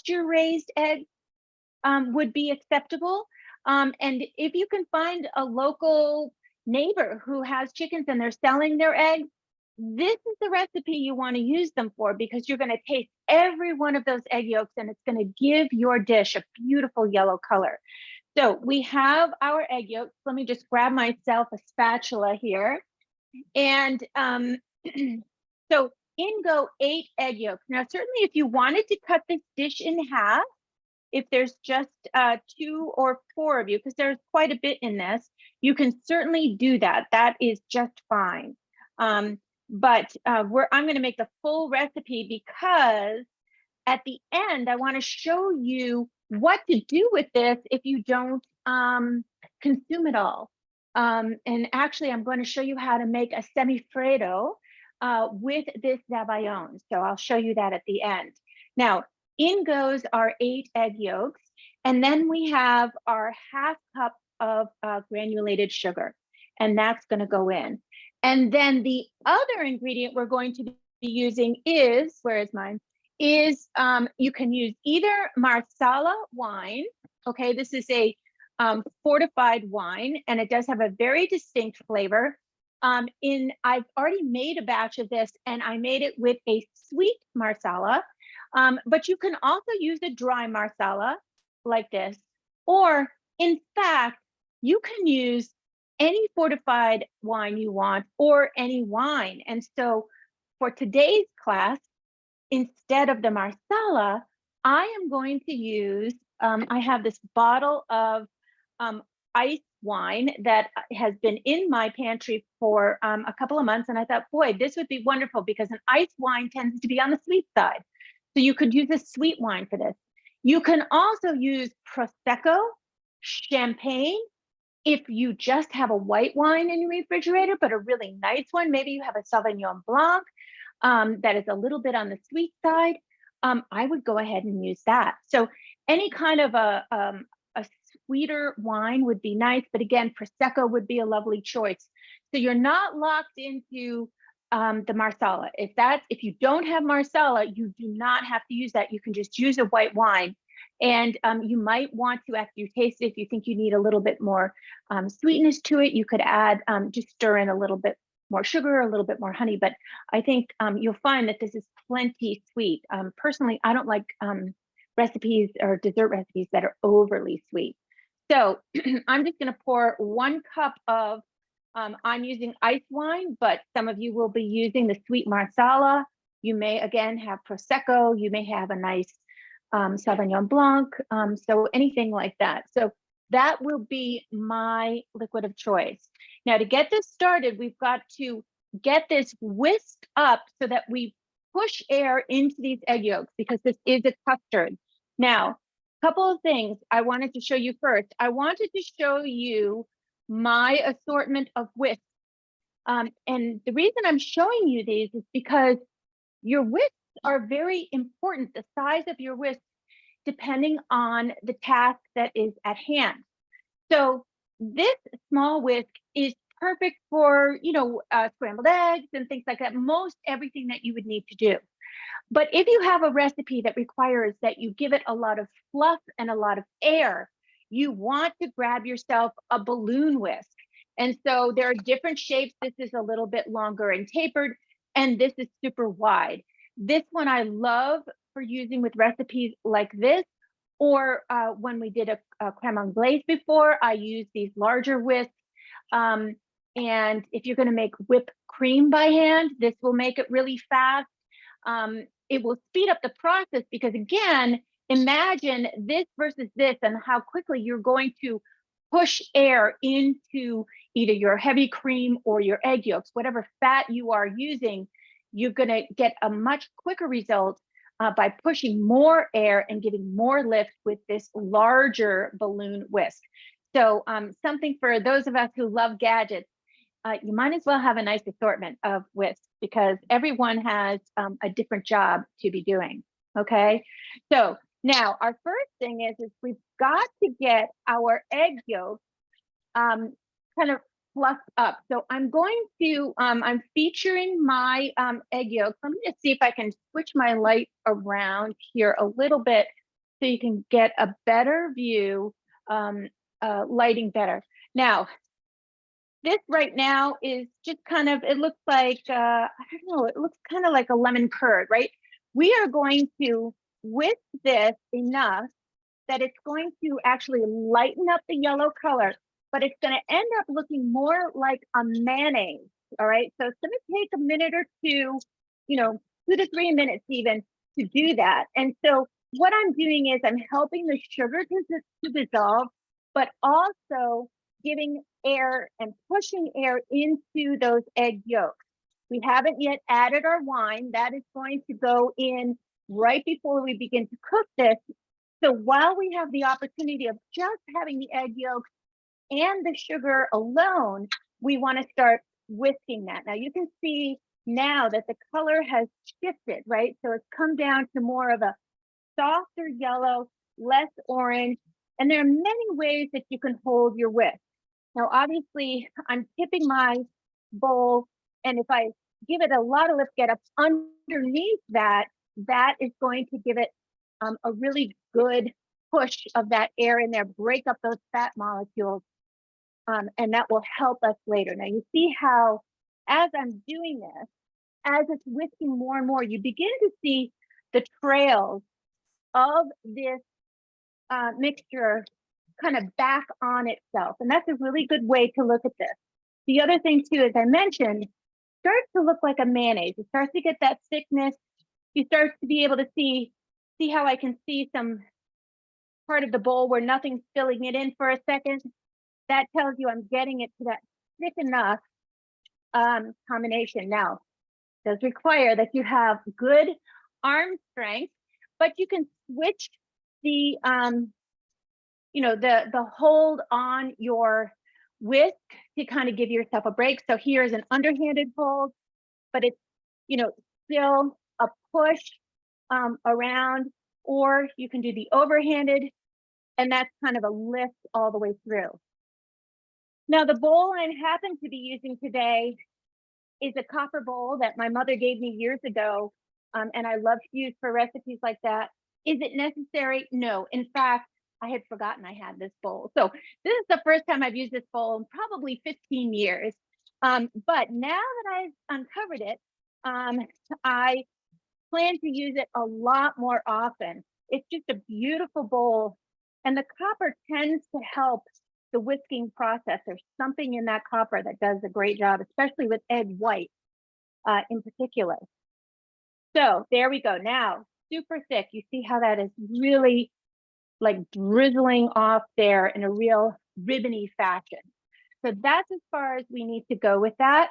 pasture raised eggs would be acceptable. And if you can find a local neighbor who has chickens and they're selling their eggs, this is the recipe you want to use them for, because you're going to taste every one of those egg yolks and it's going to give your dish a beautiful yellow color. So we have our egg yolks. Let me just grab myself a spatula here. And so in go 8 egg yolks. Now, certainly if you wanted to cut this dish in half, if there's just 2 or 4 of you, because there's quite a bit in this, you can certainly do that. That is just fine. But I'm going to make the full recipe, because at the end, I want to show you what to do with this if you don't consume it all. And actually, I'm going to show you how to make a semifreddo with this zabaione. So I'll show you that at the end. Now, in goes our 8 egg yolks, and then we have our half cup of granulated sugar, and that's going to go in. And then the other ingredient we're going to be using is, where is mine? Is you can use either Marsala wine. Okay, this is a fortified wine, and it does have a very distinct flavor. I've already made a batch of this, and I made it with a sweet Marsala. But you can also use a dry Marsala like this, or in fact, you can use any fortified wine you want, or any wine. And so for today's class, instead of the Marsala, I am going to use, I have this bottle of ice wine that has been in my pantry for a couple of months. And I thought, boy, this would be wonderful, because an ice wine tends to be on the sweet side. So you could use a sweet wine for this. You can also use Prosecco, champagne. If you just have a white wine in your refrigerator, but a really nice one, maybe you have a Sauvignon Blanc that is a little bit on the sweet side, I would go ahead and use that. So any kind of a sweeter wine would be nice, but again, Prosecco would be a lovely choice. So you're not locked into the Marsala. If you don't have Marsala, you do not have to use that. You can just use a white wine. And you might want to, after you taste it, if you think you need a little bit more sweetness to it, you could add, just stir in a little bit more sugar, a little bit more honey. But I think you'll find that this is plenty sweet. Personally, I don't like recipes or dessert recipes that are overly sweet. So I'm just going to pour 1 cup of, I'm using ice wine, but some of you will be using the sweet Marsala. You may, again, have Prosecco. You may have a nice Sauvignon Blanc, so anything like that. So that will be my liquid of choice. Now, to get this started, we've got to get this whisked up so that we push air into these egg yolks, because this is a custard. Now, a couple of things I wanted to show you first. I wanted to show you my assortment of whisks. And the reason I'm showing you these is because your whisks are very important, the size of your whisk, depending on the task that is at hand. So this small whisk is perfect for, scrambled eggs and things like that, most everything that you would need to do. But if you have a recipe that requires that you give it a lot of fluff and a lot of air, you want to grab yourself a balloon whisk. And so there are different shapes. This is a little bit longer and tapered, and this is super wide. This one I love for using with recipes like this, or when we did a creme anglaise before, I used these larger whisks. And if you're going to make whipped cream by hand, this will make it really fast. It will speed up the process, because again, imagine this versus this and how quickly you're going to push air into either your heavy cream or your egg yolks, whatever fat you are using. You're going to get a much quicker result by pushing more air and getting more lift with this larger balloon whisk. So something for those of us who love gadgets, you might as well have a nice assortment of whisks, because everyone has a different job to be doing. Okay, so now our first thing is we've got to get our egg yolk kind of fluffed up. So I'm going to, I'm featuring my egg yolks. Let me just see if I can switch my light around here a little bit so you can get a better view, lighting better. Now, this right now is just kind of, it looks like, I don't know, it looks kind of like a lemon curd, right? We are going to whisk this enough that it's going to actually lighten up the yellow color, but it's going to end up looking more like a mayonnaise. All right. So it's going to take a minute or two, 2 to 3 minutes even to do that. And so what I'm doing is I'm helping the sugar to dissolve, but also giving air and pushing air into those egg yolks. We haven't yet added our wine. That is going to go in right before we begin to cook this. So while we have the opportunity of just having the egg yolks and the sugar alone, we want to start whisking that. Now you can see now that the color has shifted, right? So it's come down to more of a softer yellow, less orange, and there are many ways that you can hold your whisk. Now, obviously, I'm tipping my bowl, and if I give it a lot of lift, get up underneath that, that is going to give it a really good push of that air in there, break up those fat molecules, and that will help us later. Now, you see how, as I'm doing this, as it's whisking more and more, you begin to see the trails of this mixture kind of back on itself. And that's a really good way to look at this. The other thing too, as I mentioned, starts to look like a mayonnaise. It starts to get that thickness. You start to be able to see how I can see some part of the bowl where nothing's filling it in for a second. That tells you I'm getting it to that thick enough combination. Now, it does require that you have good arm strength, but you can switch the the hold on your whisk to kind of give yourself a break. So here's an underhanded hold, but it's still a push around, or you can do the overhanded, and that's kind of a lift all the way through. Now the bowl I happen to be using today is a copper bowl that my mother gave me years ago, and I love to use for recipes like that. Is it necessary? No. In fact, I had forgotten I had this bowl. So this is the first time I've used this bowl in probably 15 years. But now that I've uncovered it, I plan to use it a lot more often. It's just a beautiful bowl, and the copper tends to help the whisking process. There's something in that copper that does a great job, especially with egg white in particular. So there we go. Now, super thick. You see how that is really like drizzling off there in a real ribbony fashion. So that's as far as we need to go with that.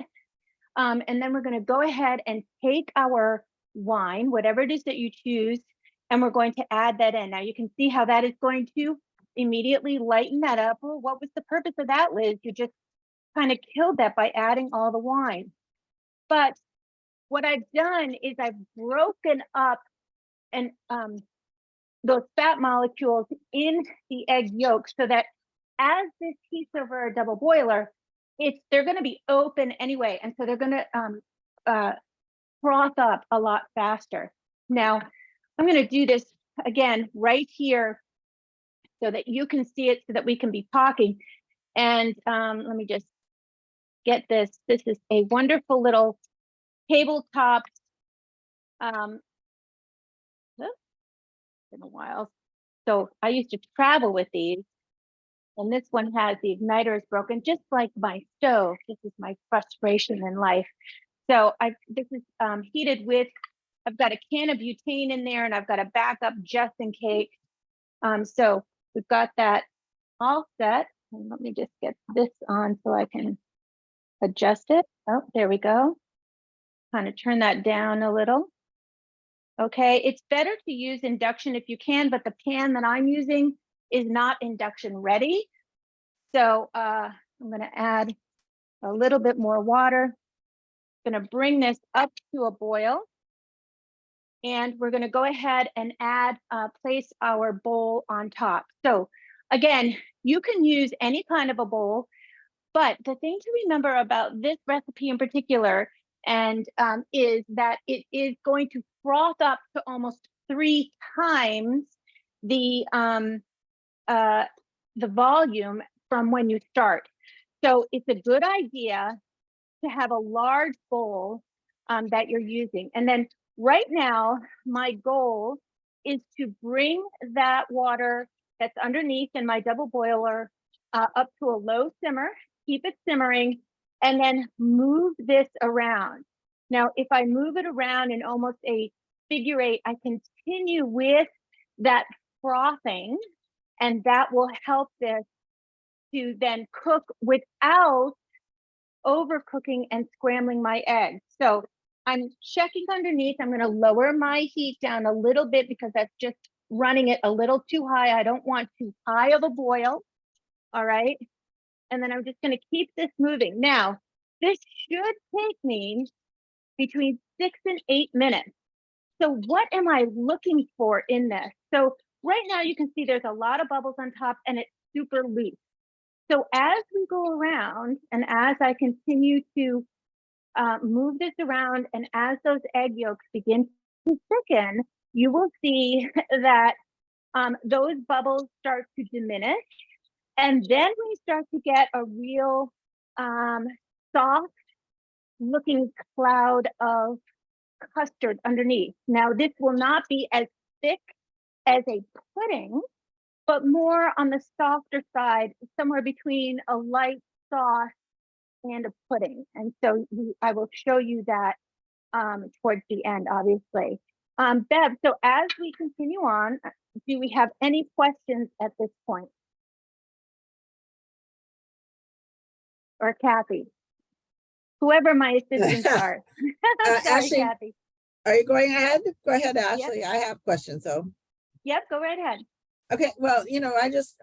And then we're going to go ahead and take our wine, whatever it is that you choose, and we're going to add that in. Now you can see how that is going to immediately lighten that up. Well, what was the purpose of that, Liz? You just kind of killed that by adding all the wine. But what I've done is I've broken up and those fat molecules in the egg yolk, so that as this heats over a double boiler, they're going to be open anyway, and so they're going to froth up a lot faster. Now, I'm going to do this again right here so that you can see it, so that we can be talking. And let me just get this. This is a wonderful little tabletop. Been a while. So I used to travel with these, and this one has the igniter is broken, just like my stove. This is my frustration in life. So this is heated with, I've got a can of butane in there, and I've got a backup just in case. So we've got that all set. And let me just get this on so I can adjust it. Oh, there we go. Kind of turn that down a little. Okay, it's better to use induction if you can, but the pan that I'm using is not induction ready. So I'm going to add a little bit more water. I'm going to bring this up to a boil. And we're going to go ahead and place our bowl on top. So again, you can use any kind of a bowl, but the thing to remember about this recipe in particular is that it is going to froth up to almost 3 times the volume from when you start. So it's a good idea to have a large bowl that you're using. And then right now, my goal is to bring that water that's underneath in my double boiler up to a low simmer, keep it simmering, and then move this around. Now, if I move it around in almost a figure eight, I continue with that frothing, and that will help this to then cook without overcooking and scrambling my eggs. So I'm checking underneath. I'm going to lower my heat down a little bit because that's just running it a little too high. I don't want too high of a boil. All right. And then I'm just going to keep this moving. Now, this should take me between 6 and 8 minutes. So what am I looking for in this? So right now you can see there's a lot of bubbles on top and it's super loose. So as we go around and as I continue to move this around and as those egg yolks begin to thicken, you will see that those bubbles start to diminish. And then we start to get a real soft looking cloud of custard underneath. Now, this will not be as thick as a pudding, but more on the softer side, somewhere between a light sauce and a pudding. And so I will show you that towards the end, obviously. Bev, so as we continue on, do we have any questions at this point? Or Kathy? Whoever my assistants are. Sorry, Ashley, Kathy. are you going ahead? Go ahead, Ashley. Yep. I have questions though. Yep, go right ahead. Okay, well, I just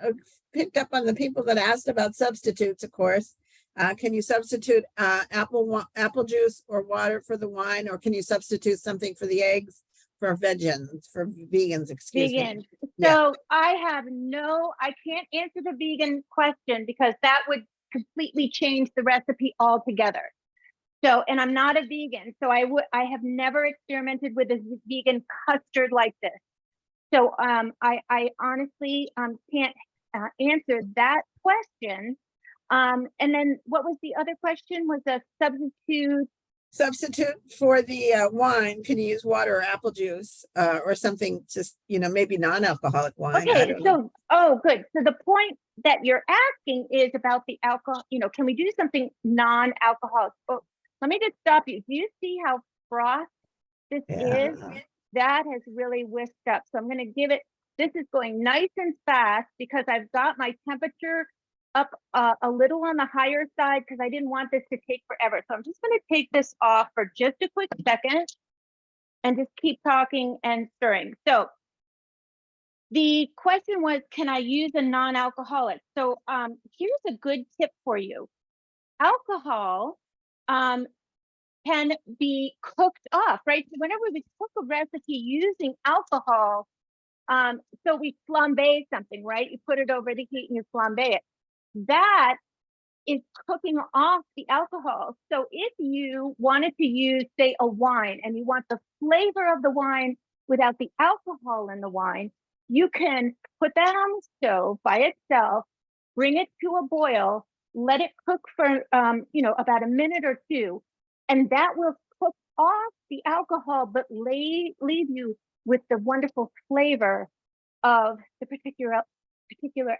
picked up on the people that asked about substitutes, of course. Can you substitute apple juice or water for the wine, or can you substitute something for the eggs for vegans, excuse me. So I can't answer the vegan question because that would completely change the recipe altogether. So, and I'm not a vegan, so I have never experimented with a vegan custard like this. So I honestly can't answer that question. And then what was the other question? Was a substitute for the wine? Can you use water or apple juice or something, just maybe non-alcoholic wine? Okay, so good. So the point that you're asking is about the alcohol. Can we do something non-alcoholic? Oh, let me just stop you. Do you see how froth this is? That has really whisked up. So I'm going to give it, this is going nice and fast because I've got my temperature up a little on the higher side because I didn't want this to take forever. So I'm just going to take this off for just a quick second and just keep talking and stirring. So the question was, can I use a non-alcoholic? So here's a good tip for you. Alcohol can be cooked off, right? So whenever we cook a recipe using alcohol, so we flambe something, right? You put it over the heat and you flambe it. That is cooking off the alcohol. So if you wanted to use, say, a wine and you want the flavor of the wine without the alcohol in the wine, you can put that on the stove by itself, bring it to a boil, let it cook for about a minute or two, and that will cook off the alcohol, but leave you with the wonderful flavor of the particular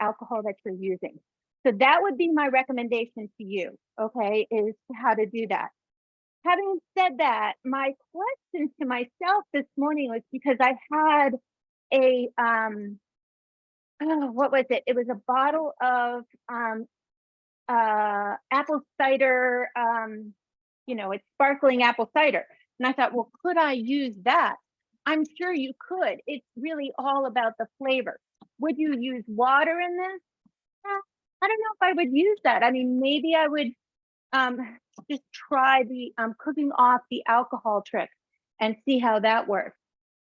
alcohol that you're using. So that would be my recommendation to you, okay, is how to do that. Having said that, my question to myself this morning was because I had a, what was it? It was a bottle of apple cider, it's sparkling apple cider. And I thought, well, could I use that? I'm sure you could. It's really all about the flavor. Would you use water in this? I don't know if I would use that. I mean, maybe I would just try the cooking off the alcohol trick and see how that works.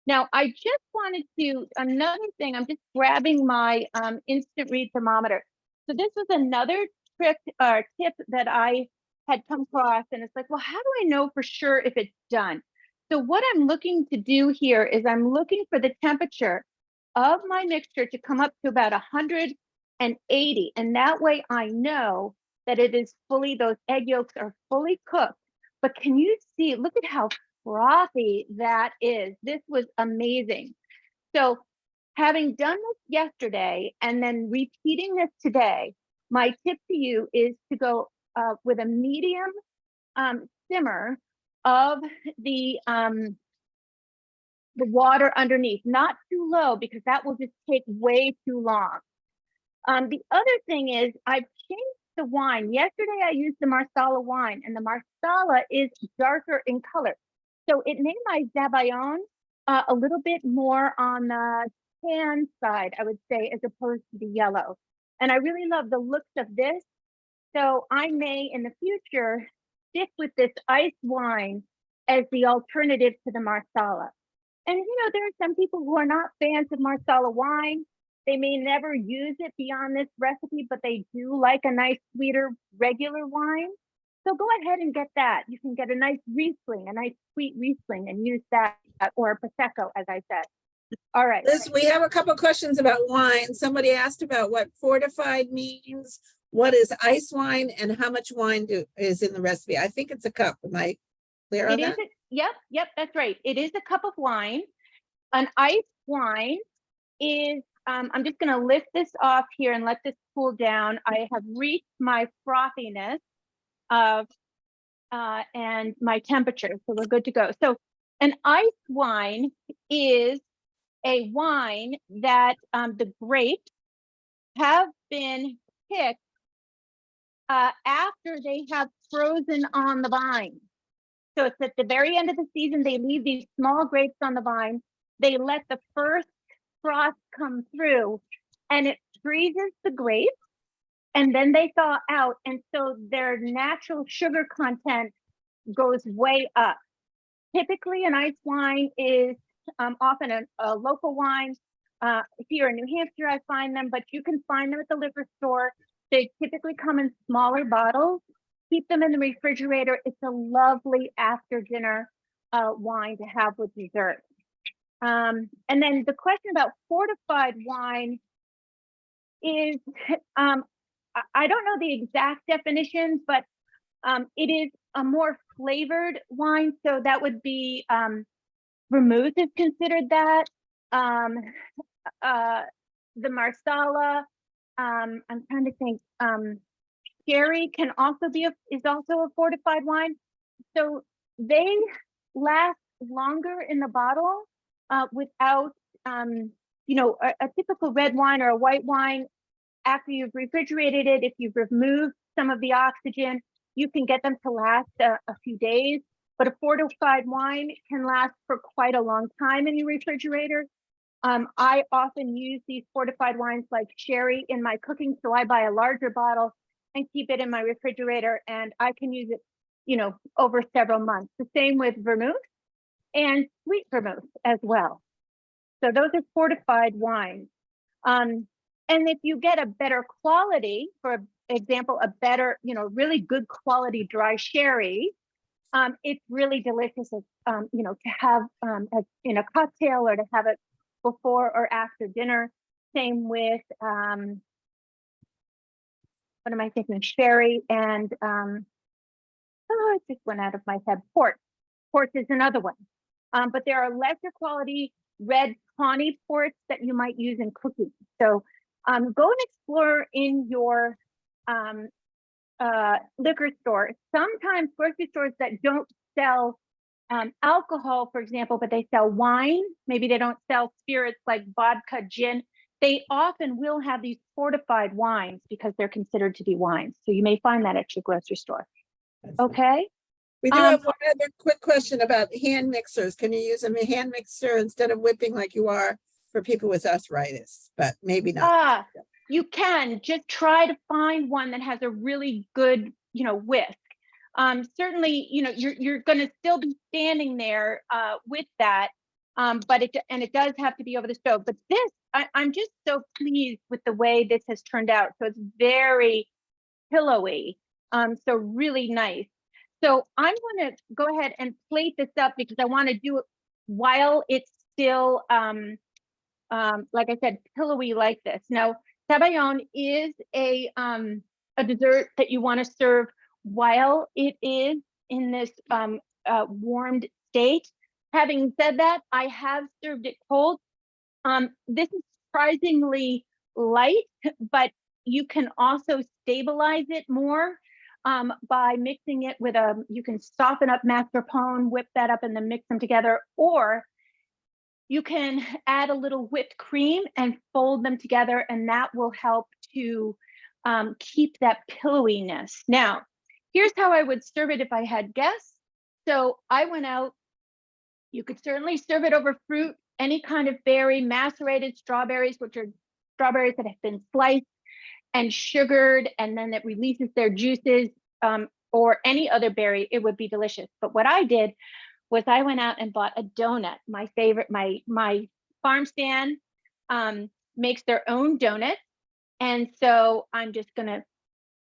Now, I just wanted to, another thing, I'm just grabbing my instant read thermometer. So this was another trick or tip that I had come across, and it's like, well, how do I know for sure if it's done? So what I'm looking to do here is I'm looking for the temperature of my mixture to come up to about 180. And that way I know that it is fully, those egg yolks are fully cooked. But can you see, look at how frothy that is. This was amazing. So having done this yesterday and then repeating this today, my tip to you is to go with a medium simmer of the water underneath, not too low, because that will just take way too long. The other thing is I've changed the wine. Yesterday I used the Marsala wine, and the Marsala is darker in color. So it made my Zabaione a little bit more on the tan side, I would say, as opposed to the yellow. And I really love the looks of this. So I may in the future stick with this ice wine as the alternative to the Marsala. And there are some people who are not fans of Marsala wine. They may never use it beyond this recipe, but they do like a nice sweeter regular wine. So go ahead and get that. You can get a nice Riesling, a nice sweet Riesling, and use that, or a Prosecco, as I said. All right. Liz, we have a couple of questions about wine. Somebody asked about what fortified means. What is ice wine, and how much wine is in the recipe? I think it's a cup. Am I clear on that? Yep, that's right. It is a cup of wine. An ice wine is, I'm just going to lift this off here and let this cool down. I have reached my frothiness of and my temperature, so we're good to go. So an ice wine is a wine that the grapes have been picked after they have frozen on the vine. So it's at the very end of the season, they leave these small grapes on the vine. They let the first frost come through, and it freezes the grapes, and then they thaw out. And so their natural sugar content goes way up. Typically, an ice wine is often a local wine. Here in New Hampshire, I find them, but you can find them at the liquor store. They typically come in smaller bottles. Keep them in the refrigerator. It's a lovely after dinner wine to have with dessert. And then the question about fortified wine is, I don't know the exact definitions, but it is a more flavored wine. So that would be vermouth is considered that. The Marsala, I'm trying to think, sherry can also be is also a fortified wine. So they last longer in the bottle without, a typical red wine or a white wine. After you've refrigerated it, if you've removed some of the oxygen, you can get them to last a few days. But a fortified wine can last for quite a long time in your refrigerator. I often use these fortified wines like sherry in my cooking, so I buy a larger bottle and keep it in my refrigerator, and I can use it, over several months. The same with vermouth and sweet vermouth as well. So those are fortified wines. And if you get a better quality, for example, a better, really good quality dry sherry, it's really delicious, to have as in a cocktail, or to have it before or after dinner. Same with, what am I thinking? Sherry and, it just went out of my head. Port. Port is another one. But there are lesser quality red tawny ports that you might use in cooking. So go and explore in your liquor store. Sometimes grocery stores that don't sell alcohol, for example, but they sell wine. Maybe they don't sell spirits like vodka, gin. They often will have these fortified wines because they're considered to be wines. So you may find that at your grocery store. Okay. We do have one other quick question about hand mixers. Can you use a hand mixer instead of whipping like you are for people with arthritis? But maybe not. You can just try to find one that has a really good, whisk. Certainly, you're going to still be standing there with that, but it does have to be over the stove. But this, I'm just so pleased with the way this has turned out. So it's very pillowy, so really nice. So I'm going to go ahead and plate this up because I want to do it while it's still like I said, pillowy like this. Now, sabayon is a dessert that you want to serve while it is in this warmed state. Having said that, I have served it cold. This is surprisingly light, but you can also stabilize it more by mixing it with you can soften up mascarpone, whip that up and then mix them together, or you can add a little whipped cream and fold them together, and that will help to keep that pillowiness. Now, here's how I would serve it if I had guests. So I went out, you could certainly serve it over fruit, any kind of berry, macerated strawberries, which are strawberries that have been sliced and sugared, and then it releases their juices, or any other berry, it would be delicious. But what I did was I went out and bought a donut. My favorite, my farm stand makes their own donut. And so I'm just gonna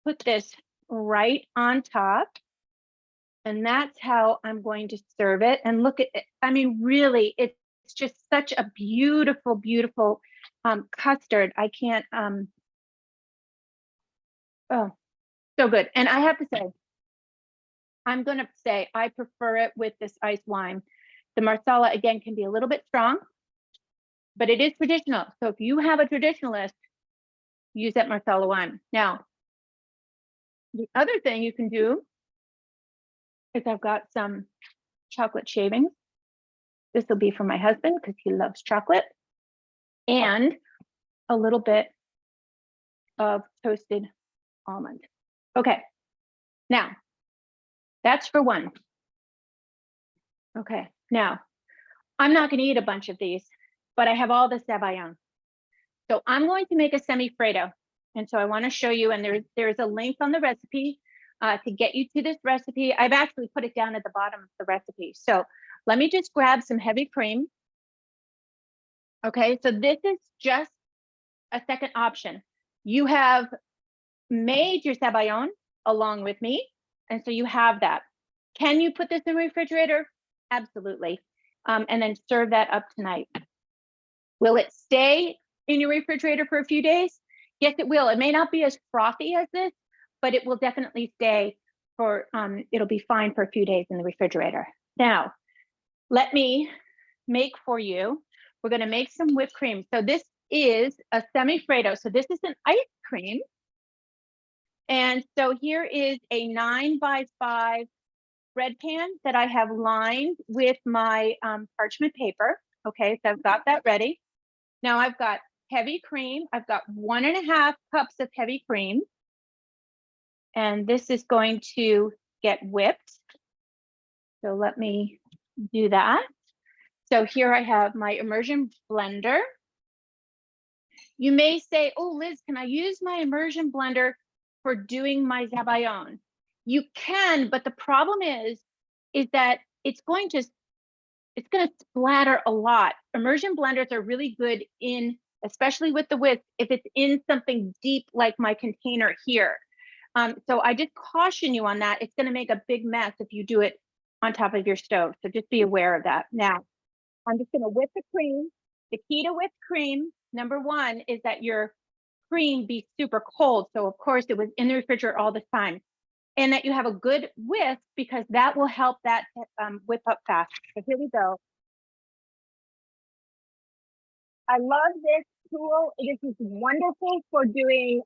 put this right on top. And that's how I'm going to serve it. And look at it. I mean, really, it's just such a beautiful, beautiful custard. I can't, oh, so good. And I have to say, I'm going to say I prefer it with this ice wine. The marsala, again, can be a little bit strong, but it is traditional. So if you have a traditionalist, use that marsala wine. Now, the other thing you can do is I've got some chocolate shavings. This will be for my husband because he loves chocolate, and a little bit of toasted almond. Okay, now that's for one. Okay, now I'm not going to eat a bunch of these, but I have all the sabayon. So I'm going to make a semi-Fredo. And so I want to show you, and there's a link on the recipe to get you to this recipe. I've actually put it down at the bottom of the recipe. So let me just grab some heavy cream. Okay, so this is just a second option. You have made your sabayon along with me, and so you have that. Can you put this in the refrigerator? Absolutely. And then serve that up tonight. Will it stay in your refrigerator for a few days? Yes, it will. It may not be as frothy as this, but it will definitely stay for, it'll be fine for a few days in the refrigerator. Now, let me make for you, we're gonna make some whipped cream. So this is a semi-Fredo. So this is an ice cream. And so here is a 9x5 bread pan that I have lined with my parchment paper. Okay, so I've got that ready. Now I've got heavy cream. I've got 1.5 cups of heavy cream. And this is going to get whipped. So let me do that. So here I have my immersion blender. You may say, oh, Liz, can I use my immersion blender for doing my sabayon? You can, but the problem is that it's going to splatter a lot. Immersion blenders are really good in, especially with the whisk, if it's in something deep like my container here. So I just caution you on that. It's going to make a big mess if you do it on top of your stove. So just be aware of that. Now, I'm just going to whip the cream. The key to whipped cream, number one, is that your cream be super cold. So of course it was in the refrigerator all the time. And that you have a good whisk, because that will help that whip up fast. So here we go. I love this tool. This is wonderful for doing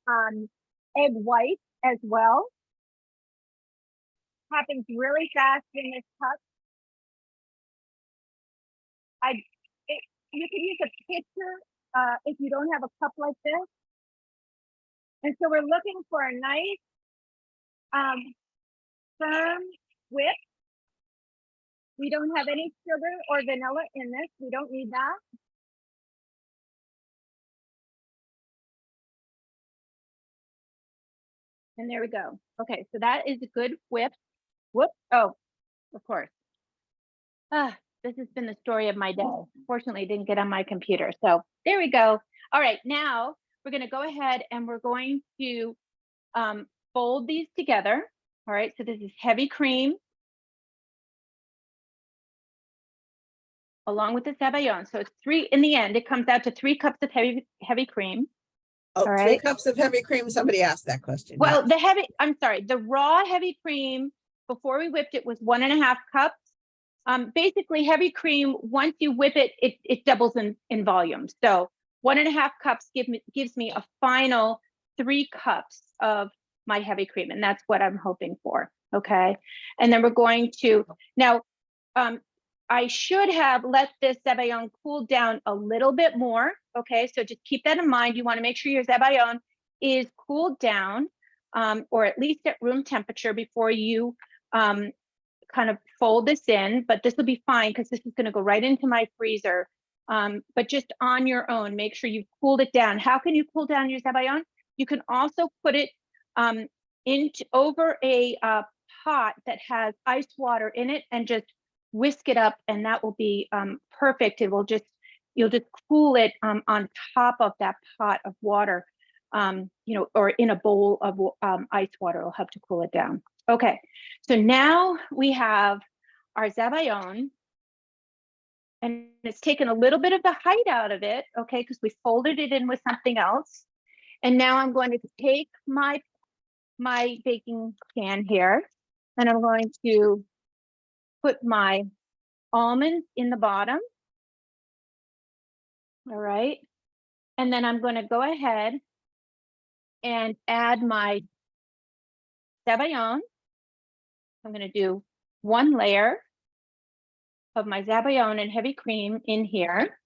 egg whites as well. Happens really fast in this cup. You can use a pitcher if you don't have a cup like this. And so we're looking for a nice firm whip. We don't have any sugar or vanilla in this. We don't need that. And there we go. Okay, so that is a good whip. Whoop. Oh, of course. This has been the story of my day. Fortunately, it didn't get on my computer. So there we go. All right, now we're going to go ahead and we're going to fold these together. All right, so this is heavy cream, along with the sabayon. So it's 3, in the end, it comes out to 3 cups of heavy cream. Oh, All 3 right. cups of heavy cream. Somebody asked that question. Well, I'm sorry, the raw heavy cream before we whipped it was 1.5 cups. Basically heavy cream, once you whip it, it doubles in volume. So 1.5 cups gives me a final 3 cups of my heavy cream. And that's what I'm hoping for. Okay. And then we're going to, now, I should have let this sabayon cool down a little bit more. Okay. So just keep that in mind. You want to make sure your sabayon is cooled down, or at least at room temperature before you, kind of fold this in, but this will be fine because this is going to go right into my freezer. But just on your own, make sure you've cooled it down. How can you cool down your sabayon? You can also put it over a pot that has ice water in it and just whisk it up, and that will be perfect. You'll just cool it on top of that pot of water, or in a bowl of ice water. It'll help to cool it down. Okay, so now we have our sabayon, and it's taken a little bit of the height out of it, okay, because we folded it in with something else. And now I'm going to take my baking pan here, and I'm going to put my almonds in the bottom. All right, and then I'm going to go ahead and add my sabayon. I'm going to do 1 layer of my sabayon and heavy cream in here.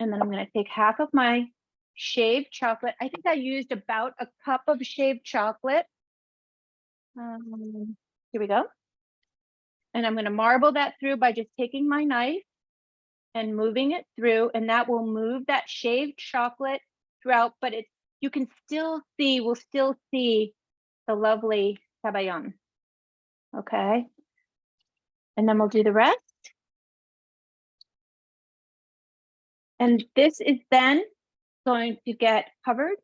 And then I'm going to take half of my shaved chocolate. I think I used about a cup of shaved chocolate. Here we go. And I'm going to marble that through by just taking my knife and moving it through, and that will move that shaved chocolate throughout, but you can still see, we'll still see the lovely sabayon. Okay. And then we'll do the rest. And this is then going to get covered,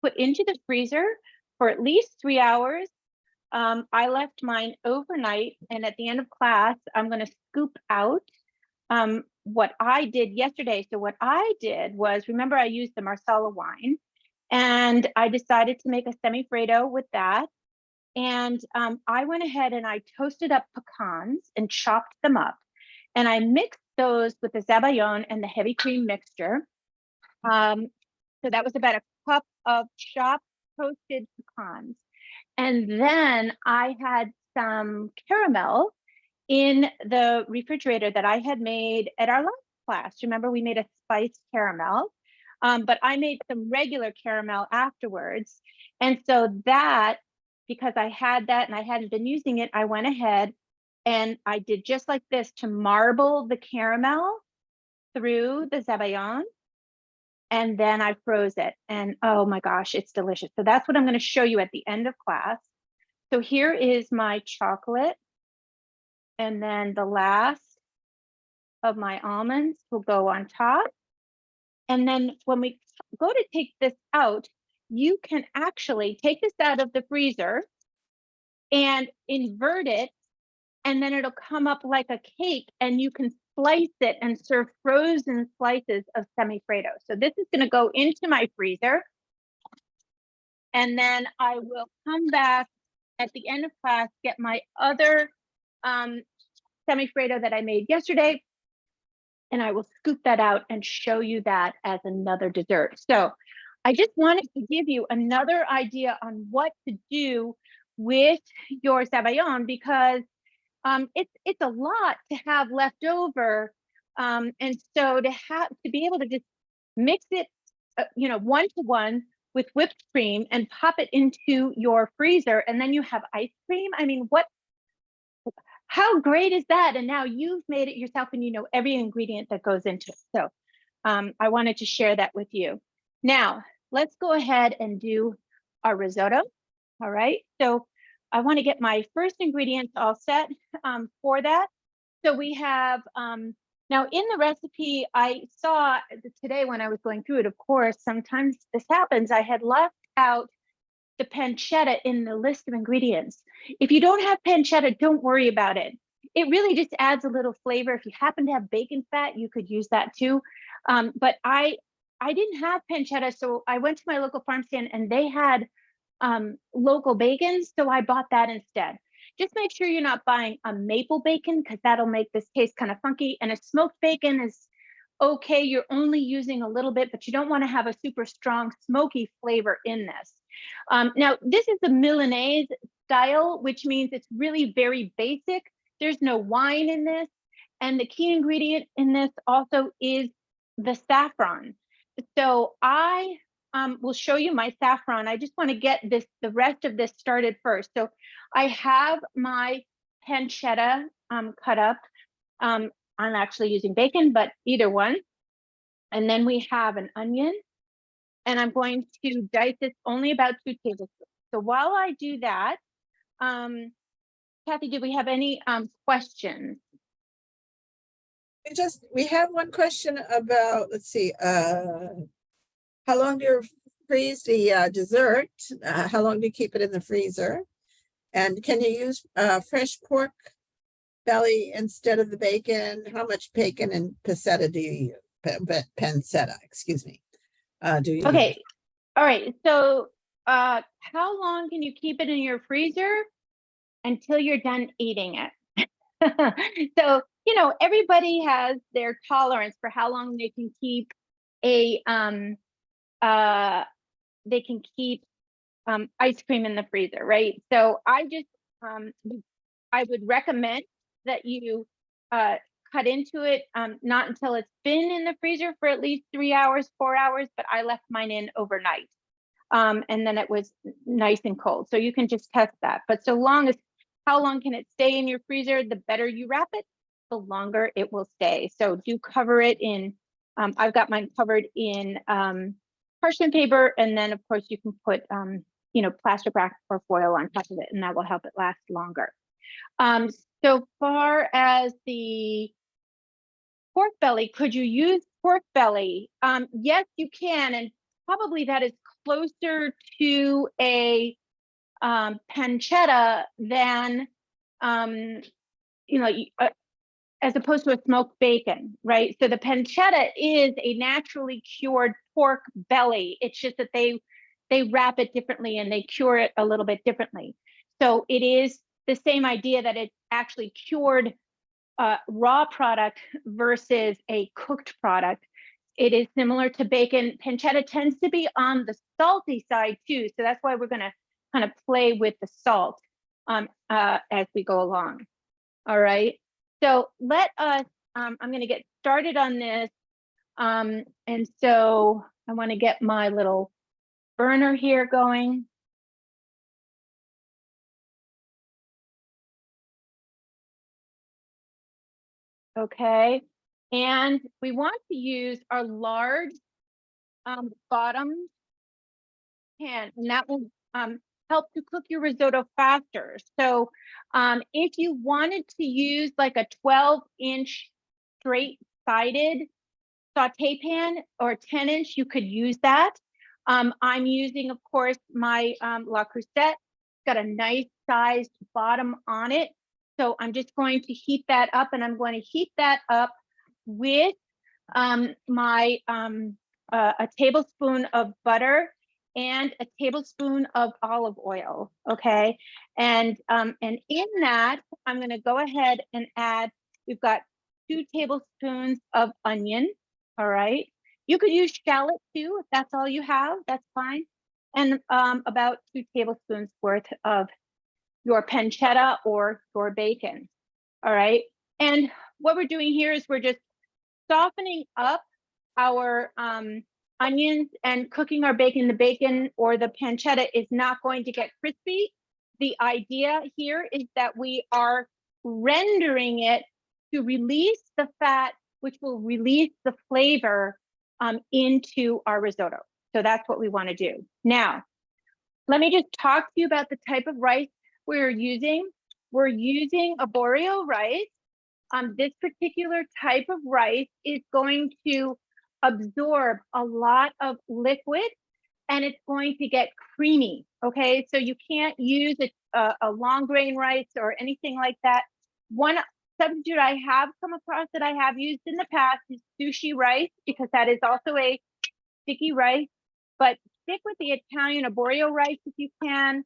put into the freezer for at least 3 hours. I left mine overnight, and at the end of class, I'm going to scoop out what I did yesterday. So what I did was, remember, I used the Marsala wine, and I decided to make a semi-freddo with that. And I went ahead and I toasted up pecans and chopped them up, and I mixed those with the sabayon and the heavy cream mixture. So that was about a cup of chopped toasted pecans. And then I had some caramel in the refrigerator that I had made at our last class. Remember, we made a spiced caramel, but I made some regular caramel afterwards. And so that, because I had that and I hadn't been using it, I went ahead and I did just like this to marble the caramel through the sabayon. And then I froze it, and oh my gosh, it's delicious. So that's what I'm going to show you at the end of class. So here is my chocolate, and then the last of my almonds will go on top. And then when we go to take this out, you can actually take this out of the freezer and invert it, and then it'll come up like a cake, and you can slice it and serve frozen slices of semi-freddo. So this is going to go into my freezer, and then I will come back at the end of class, get my other semi-freddo that I made yesterday, and I will scoop that out and show you that as another dessert. So I just wanted to give you another idea on what to do with your sabayon, because it's a lot to have left over, and so to be able to just mix it, 1-to-1 with whipped cream and pop it into your freezer, and then you have ice cream. I mean, how great is that? And now you've made it yourself, and you know every ingredient that goes into it. So I wanted to share that with you. Now let's go ahead and do our risotto. All right, so I want to get my first ingredients all set for that. So we have, now in the recipe, I saw today when I was going through it, of course, sometimes this happens, I had left out the pancetta in the list of ingredients. If you don't have pancetta, don't worry about it. it really just adds a little flavor. If you happen to have bacon fat, you could use that too. But I didn't have pancetta, so I went to my local farm stand and they had local bacon, so I bought that instead. Just make sure you're not buying a maple bacon because that'll make this taste kind of funky. And a smoked bacon is okay. You're only using a little bit, but you don't want to have a super strong smoky flavor in this. Now, this is the Milanese style, which means it's really very basic. There's no wine in this. And the key ingredient in this also is the saffron. So I will show you my saffron. I just want to get the rest of this started first. So I have my pancetta cut up. I'm actually using bacon, but either one. And then we have an onion, and I'm going to dice this only about 2 tablespoons. So while I do that, Kathy, do we have any questions? We have one question about, let's see, how long do you freeze the dessert? How long do you keep it in the freezer? And can you use fresh pork belly instead of the bacon? How much bacon and pancetta do you use? Pancetta, excuse me. Do you Okay. use? All right. So how long can you keep it in your freezer? Until you're done eating it. So, you know, everybody has their tolerance for how long they can keep a ice cream in the freezer, right? So I just I would recommend that you cut into it not until it's been in the freezer for at least 3 hours, 4 hours, but I left mine in overnight. And then it was nice and cold. So you can just test that. But so long as how long can it stay in your freezer, the better you wrap it, the longer it will stay. So do cover it in, I've got mine covered in parchment paper. And then of course you can put, you know, plastic wrap or foil on top of it, and that will help it last longer. So far as the pork belly, could you use pork belly? Yes, you can. And probably that is closer to a pancetta than, you know, as opposed to a smoked bacon, right? So the pancetta is a naturally cured pork belly. It's just that they wrap it differently and they cure it a little bit differently. So it is the same idea that it's actually cured raw product versus a cooked product. It is similar to bacon. Pancetta tends to be on the salty side too. So that's why we're going to kind of play with the salt as we go along. All right. So let us, I'm going to get started on this. And so I want to get my little burner here going. Okay. And we want to use our large bottom pan, and that will help to cook your risotto faster. So if you wanted to use like a 12-inch straight-sided saute pan or 10-inch, you could use that. I'm using, of course, my La Crusette. It's got a nice sized bottom on it. So I'm just going to heat that up, and I'm going to heat that up with a tablespoon of butter and a tablespoon of olive oil. Okay. And in that, I'm going to go ahead and add, we've got 2 tablespoons of onion. All right. You could use shallot too, if that's all you have, that's fine. And about 2 tablespoons worth of your pancetta or your bacon. All right. And what we're doing here is we're just softening up our onions and cooking our bacon. The bacon or the pancetta is not going to get crispy. The idea here is that we are rendering it to release the fat, which will release the flavor into our risotto. So that's what we want to do. Now, let me just talk to you about the type of rice we're using. We're using arborio rice. This particular type of rice is going to absorb a lot of liquid and it's going to get creamy. Okay, so you can't use a long grain rice or anything like that. One substitute I have come across that I have used in the past is sushi rice, because that is also a sticky rice, but stick with the Italian arborio rice if you can.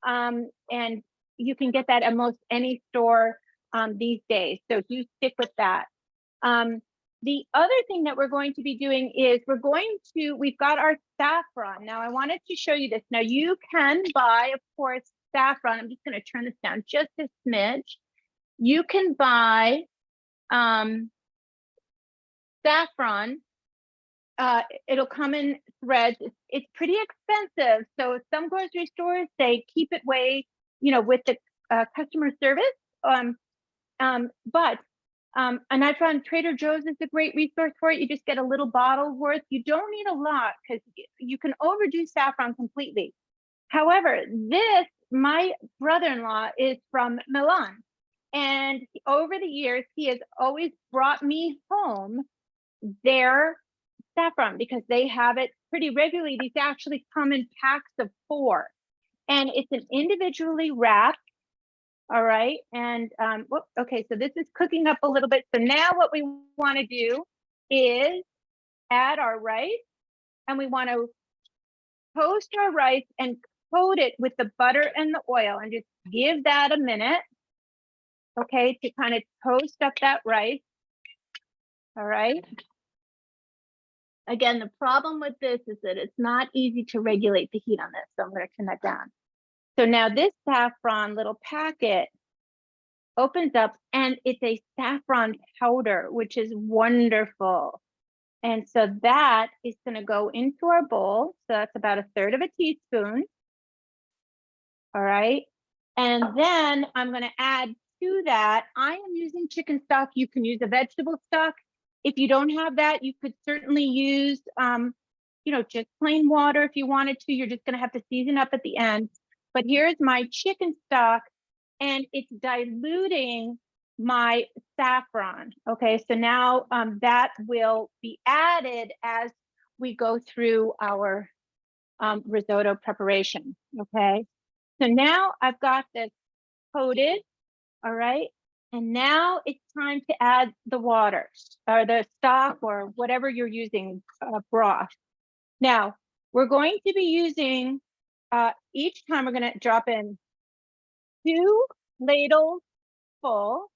And you can get that at most any store these days. So do stick with that. The other thing that we're going to be doing is we've got our saffron. Now I wanted to show you this. Now you can buy, of course, saffron. I'm just going to turn this down just a smidge. You can buy saffron. It'll come in threads. It's pretty expensive. So some grocery stores, they keep it way, with the customer service. And I found Trader Joe's is a great resource for it. You just get a little bottle worth. You don't need a lot because you can overdo saffron completely. However, my brother-in-law is from Milan. And over the years, he has always brought me home their saffron because they have it pretty regularly. These actually come in packs of 4. And it's an individually wrapped. All right. And okay, so this is cooking up a little bit. So now what we want to do is add our rice, and we want to toast our rice and coat it with the butter and the oil, and just give that a minute. Okay, to kind of toast up that rice. All right. Again, the problem with this is that it's not easy to regulate the heat on this. So I'm going to turn that down. So now this saffron little packet opens up, and it's a saffron powder, which is wonderful. And so that is going to go into our bowl. So that's about 1/3 of a teaspoon. All right. And then I'm going to add to that, I am using chicken stock. You can use a vegetable stock. If you don't have that, you could certainly use, just plain water if you wanted to. You're just going to have to season up at the end. But here's my chicken stock, and it's diluting my saffron. Okay, so now that will be added as we go through our risotto preparation. Okay, so now I've got this coated. All right, and now it's time to add the water or the stock or whatever you're using, broth. Now we're going to be using, each time we're going to drop in 2 ladles full.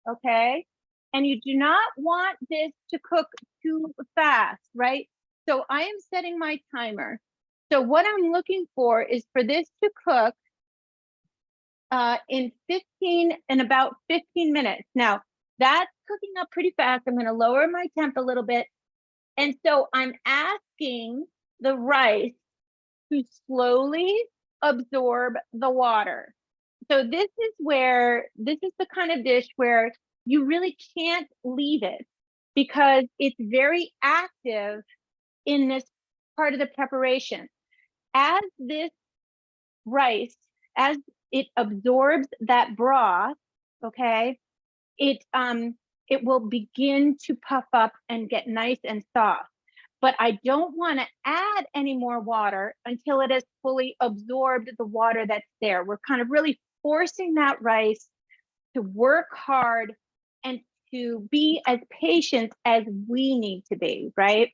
Okay, and you do not want this to cook too fast, right? So I am setting my timer. So what I'm looking for is for this to cook in about 15 minutes. Now that's cooking up pretty fast. I'm going to lower my temp a little bit. And so I'm asking the rice to slowly absorb the water. So this is the kind of dish where you really can't leave it because it's very active in this part of the preparation. As this rice, as it absorbs that broth, okay, it will begin to puff up and get nice and soft. But I don't want to add any more water until it has fully absorbed the water that's there. We're kind of really forcing that rice to work hard and to be as patient as we need to be, right?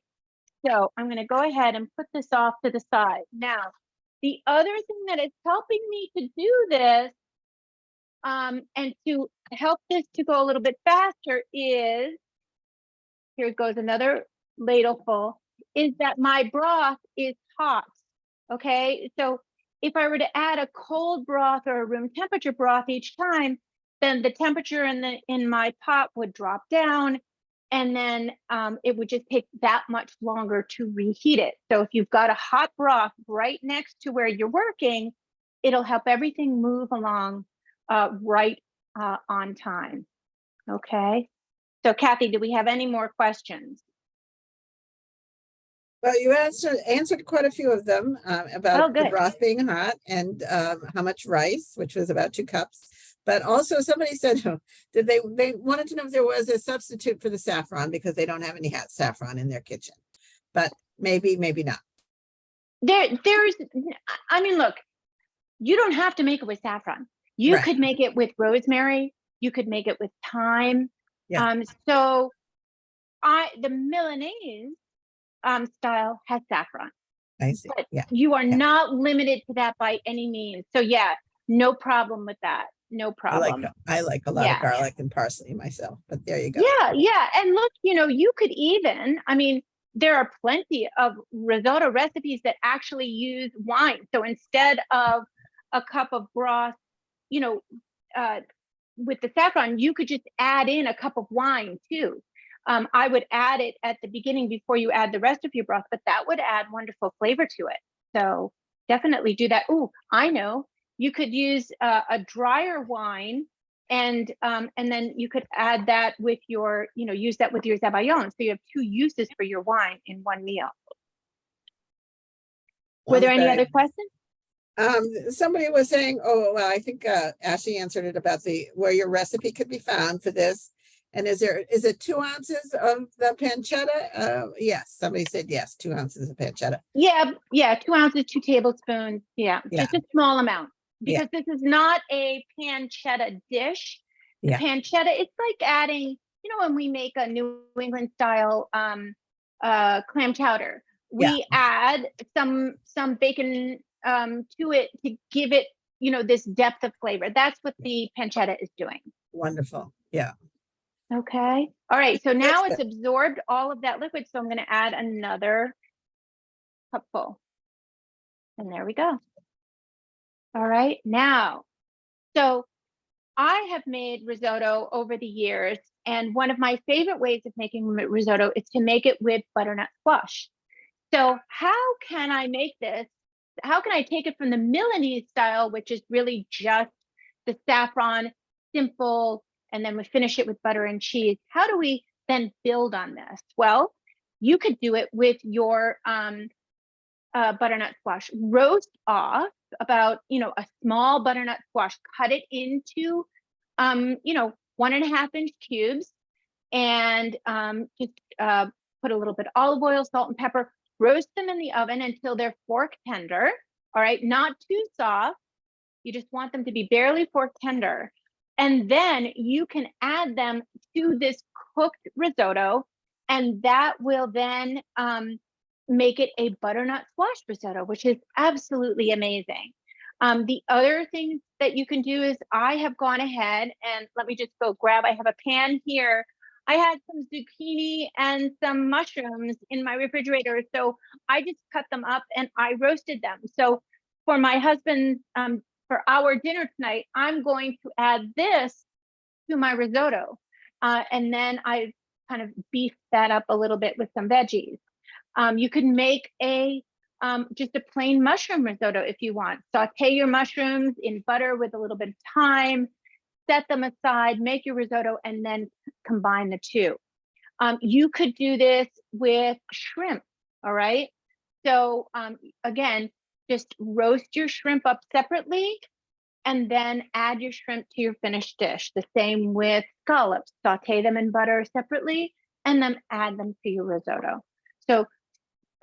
So I'm going to go ahead and put this off to the side. Now, the other thing that is helping me to do this and to help this to go a little bit faster is, here goes another ladleful, is that my broth is hot. Okay, so if I were to add a cold broth or a room temperature broth each time, then the temperature in my pot would drop down, and then it would just take that much longer to reheat it. So if you've got a hot broth right next to where you're working, it'll help everything move along right on time. Okay, so Kathy, do we have any more questions? Well, you answered quite a few of them about the broth being hot and how much rice, which was about 2 cups. But also somebody said, they wanted to know if there was a substitute for the saffron because they don't have any saffron in their kitchen. But maybe not. I mean, look, you don't have to make it with saffron. You could make it with rosemary You could make it with thyme. Yeah. So the Milanese style has saffron, I see. but Yeah. you are Yeah. not limited to that by any means. So yeah, no problem with that. No problem. I like a lot of Yeah. garlic and parsley myself, but there you go. Yeah, yeah. And look, you could even, I mean, there are plenty of risotto recipes that actually use wine. So instead of a cup of broth, you know, uh, with the saffron, you could just add in a cup of wine too. I would add it at the beginning before you add the rest of your broth, but that would add wonderful flavor to it. So definitely do that. Oh, I know. You could use a drier wine, and then you could add that with your, use that with your zabaione. So you have two uses for your wine in one meal. Were there any other questions? Somebody was saying, oh, well, I think Ashley answered it about where your recipe could be found for this. And is it 2 ounces of the pancetta? Yes, somebody said yes, 2 ounces of pancetta. Yeah, 2 ounces, 2 tablespoons. Yeah, just a small amount, because this is not a pancetta dish. The pancetta, it's like adding, when we make a New England style clam chowder, we add some bacon to it to give it, this depth of flavor. That's what the pancetta is doing. Wonderful. Yeah. Okay. All right. So now it's absorbed all of that liquid. So I'm going to add another cupful. And there we go. All right. Now, so I have made risotto over the years. And one of my favorite ways of making risotto is to make it with butternut squash. So how can I make this? How can I take it from the Milanese style, which is really just the saffron, simple, and then we finish it with butter and cheese? How do we then build on this? Well, you could do it with your butternut squash. Roast off about, a small butternut squash, cut it into, 1.5-inch cubes, and just put a little bit of olive oil, salt, and pepper. Roast them in the oven until they're fork tender. All right, not too soft. You just want them to be barely fork tender. And then you can add them to this cooked risotto, and that will then make it a butternut squash risotto, which is absolutely amazing. The other thing that you can do is I have gone ahead and let me just go grab, I have a pan here. I had some zucchini and some mushrooms in my refrigerator. So I just cut them up and I roasted them. So for my husband, for our dinner tonight, I'm going to add this to my risotto. And then I kind of beefed that up a little bit with some veggies. You can make just a plain mushroom risotto if you want. Saute your mushrooms in butter with a little bit of thyme, set them aside, make your risotto, and then combine the two. You could do this with shrimp, all right? So again, just roast your shrimp up separately and then add your shrimp to your finished dish. The same with scallops, saute them in butter separately and then add them to your risotto. So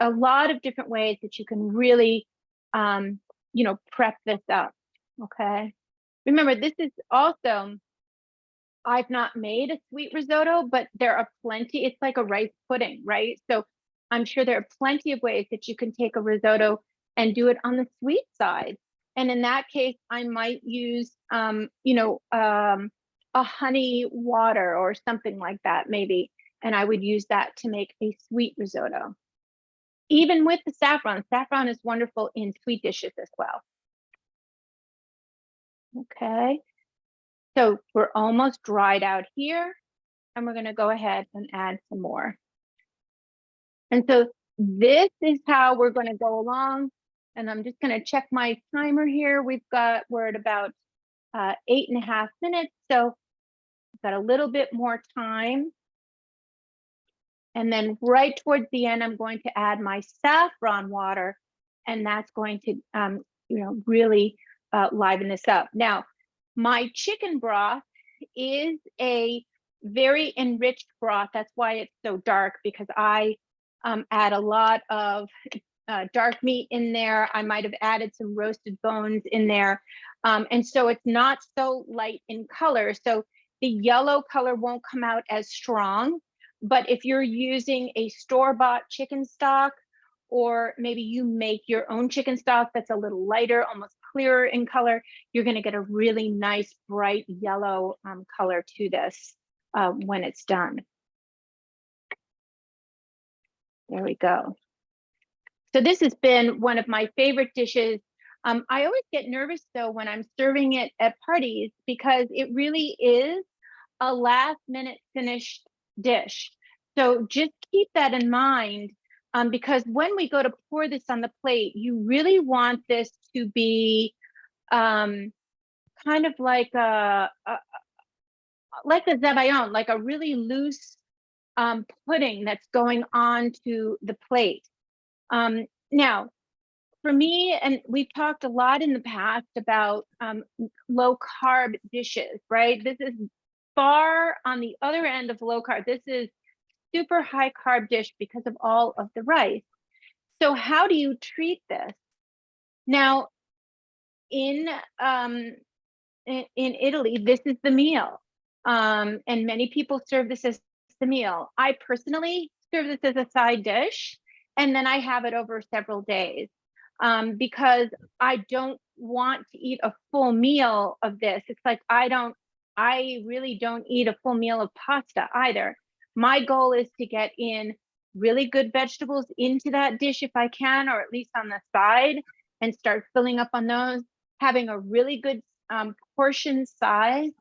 a lot of different ways that you can really, prep this up, okay? Remember, this is also, I've not made a sweet risotto, but there are plenty, it's like a rice pudding, right? So I'm sure there are plenty of ways that you can take a risotto and do it on the sweet side. And in that case, I might use, a honey water or something like that, maybe. And I would use that to make a sweet risotto. Even with the saffron is wonderful in sweet dishes as well. Okay. So we're almost dried out here, and we're going to go ahead and add some more. And so this is how we're going to go along. And I'm just going to check my timer here. We're at about 8.5 minutes. So we've got a little bit more time. And then right towards the end, I'm going to add my saffron water, and that's going to, really liven this up. Now, my chicken broth is a very enriched broth. That's why it's so dark, because I add a lot of dark meat in there. I might have added some roasted bones in there. And so it's not so light in color. So the yellow color won't come out as strong. But if you're using a store-bought chicken stock, or maybe you make your own chicken stock that's a little lighter, almost clearer in color, you're going to get a really nice bright yellow color to this when it's done. There we go. So this has been one of my favorite dishes. I always get nervous though when I'm serving it at parties, because it really is a last minute finished dish. So just keep that in mind, because when we go to pour this on the plate, you really want this to be kind of like a zebayon, like a really loose pudding that's going onto the plate. Now, for me, and we've talked a lot in the past about low carb dishes, right? This is far on the other end of low carb. This is super high carb dish because of all of the rice. So how do you treat this? Now, in Italy, this is the meal. And many people serve this as the meal. I personally serve this as a side dish, and then I have it over several days, because I don't want to eat a full meal of this. It's like I really don't eat a full meal of pasta either. My goal is to get in really good vegetables into that dish if I can, or at least on the side, and start filling up on those, having a really good portion size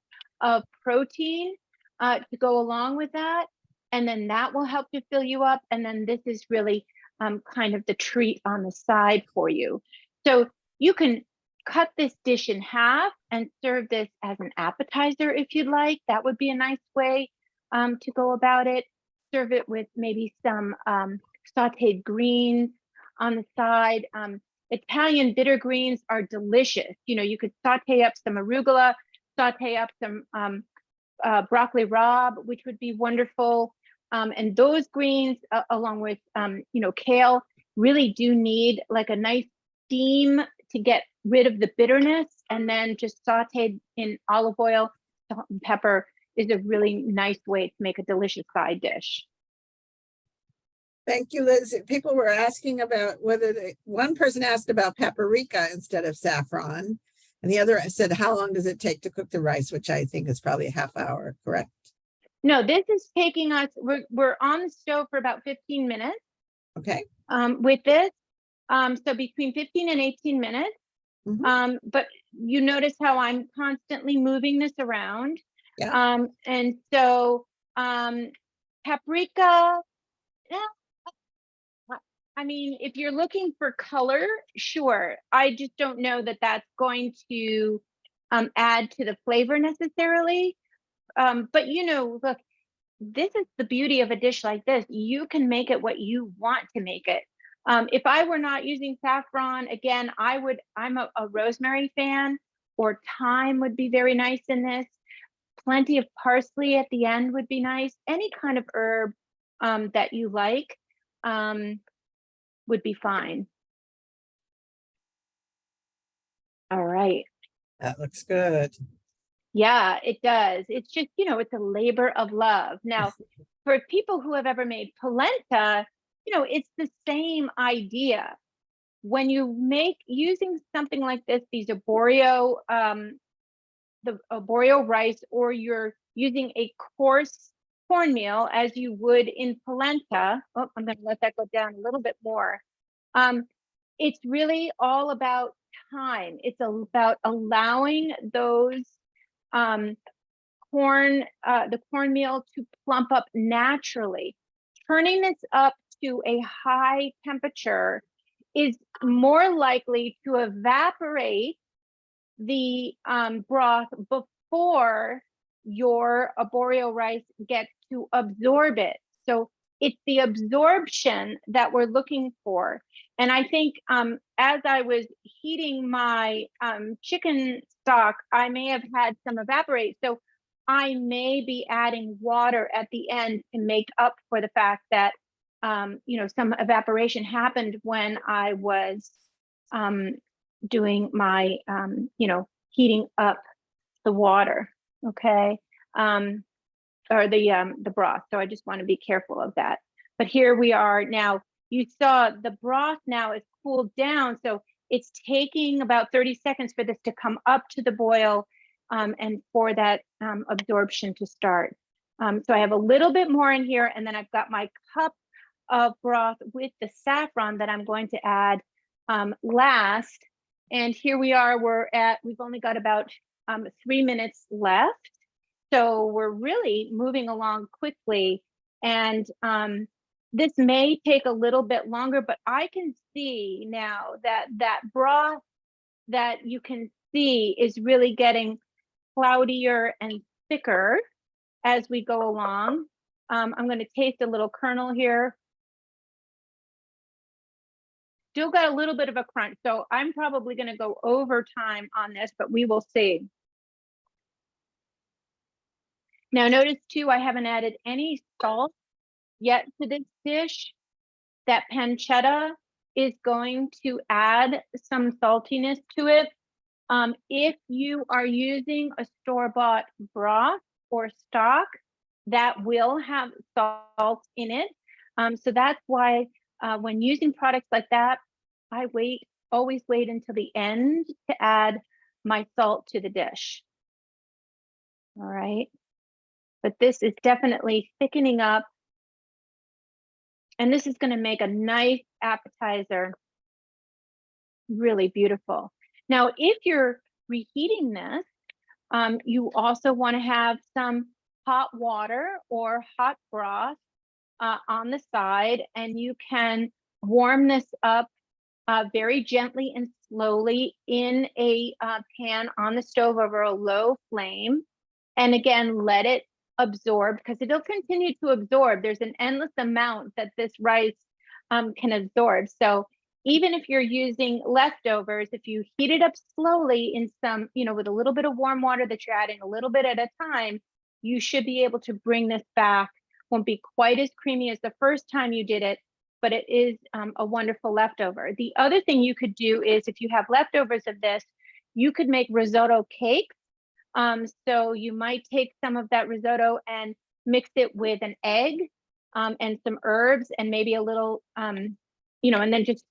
of protein to go along with that. And then that will help to fill you up. And then this is really kind of the treat on the side for you. So you can cut this dish in half and serve this as an appetizer if you'd like. That would be a nice way to go about it. Serve it with maybe some sauteed greens on the side. Italian bitter greens are delicious. You know, you could saute up some arugula, saute up some broccoli rabe, which would be wonderful. And those greens, along with, you know, kale, really do need like a nice steam to get rid of the bitterness. And then just sauteed in olive oil, salt and pepper is a really nice way to make a delicious side dish. Thank you, Liz. People were asking about whether one person asked about paprika instead of saffron, and the other said, how long does it take to cook the rice, which I think is probably a half hour, correct? No, this is taking us, we're on the stove for about 15 minutes. Okay. With this, so between 15 and 18 minutes. Mhm. But you notice how I'm constantly moving this around. Yeah. And so paprika, I mean, if you're looking for color, sure. I just don't know that that's going to add to the flavor necessarily. But you know, look, this is the beauty of a dish like this. You can make it what you want to make it. If I were not using saffron, again, I'm a rosemary fan, or thyme would be very nice in this. Plenty of parsley at the end would be nice. Any kind of herb that you like would be fine. All right. That looks good. Yeah, it does. It's just, you know, it's a labor of love. Now, for people who have ever made polenta, you know, it's the same idea. When you make using something like this, these arborio, the arborio rice, or you're using a coarse cornmeal as you would in polenta. Oh, I'm going to let that go down a little bit more. It's really all about time. It's about allowing those the cornmeal to plump up naturally. Turning this up to a high temperature is more likely to evaporate the broth before your arborio rice gets to absorb it. So it's the absorption that we're looking for. And I think as I was heating my chicken stock, I may have had some evaporate. So I may be adding water at the end to make up for the fact that, you know, some evaporation happened when I was doing my, you know, heating up the water. Okay. or the broth. So I just want to be careful of that. But here we are now. You saw the broth now is cooled down, so it's taking about 30 seconds for this to come up to the boil, and for that absorption to start. So I have a little bit more in here, and then I've got my cup of broth with the saffron that I'm going to add last. And here we are, we've only got about 3 minutes left. So we're really moving along quickly. And this may take a little bit longer, but I can see now that that broth that you can see is really getting cloudier and thicker as we go along. I'm going to taste a little kernel here. Still got a little bit of a crunch, so I'm probably going to go over time on this, but we will see. Now notice too, I haven't added any salt yet to this dish. That pancetta is going to add some saltiness to it. If you are using a store-bought broth or stock, that will have salt in it. So that's why when using products like that, I always wait until the end to add my salt to the dish. All right. But this is definitely thickening up. And this is going to make a nice appetizer. Really beautiful. Now, if you're reheating this, you also want to have some hot water or hot broth on the side, and you can warm this up very gently and slowly in a pan on the stove over a low flame. And again, let it absorb, because it'll continue to absorb. There's an endless amount that this rice can absorb. So even if you're using leftovers, if you heat it up slowly in some, with a little bit of warm water that you're adding a little bit at a time, you should be able to bring this back. Won't be quite as creamy as the first time you did it, but it is a wonderful leftover. The other thing you could do is, if you have leftovers of this, you could make risotto cakes. So you might take some of that risotto and mix it with an egg and some herbs and maybe a little, and then just,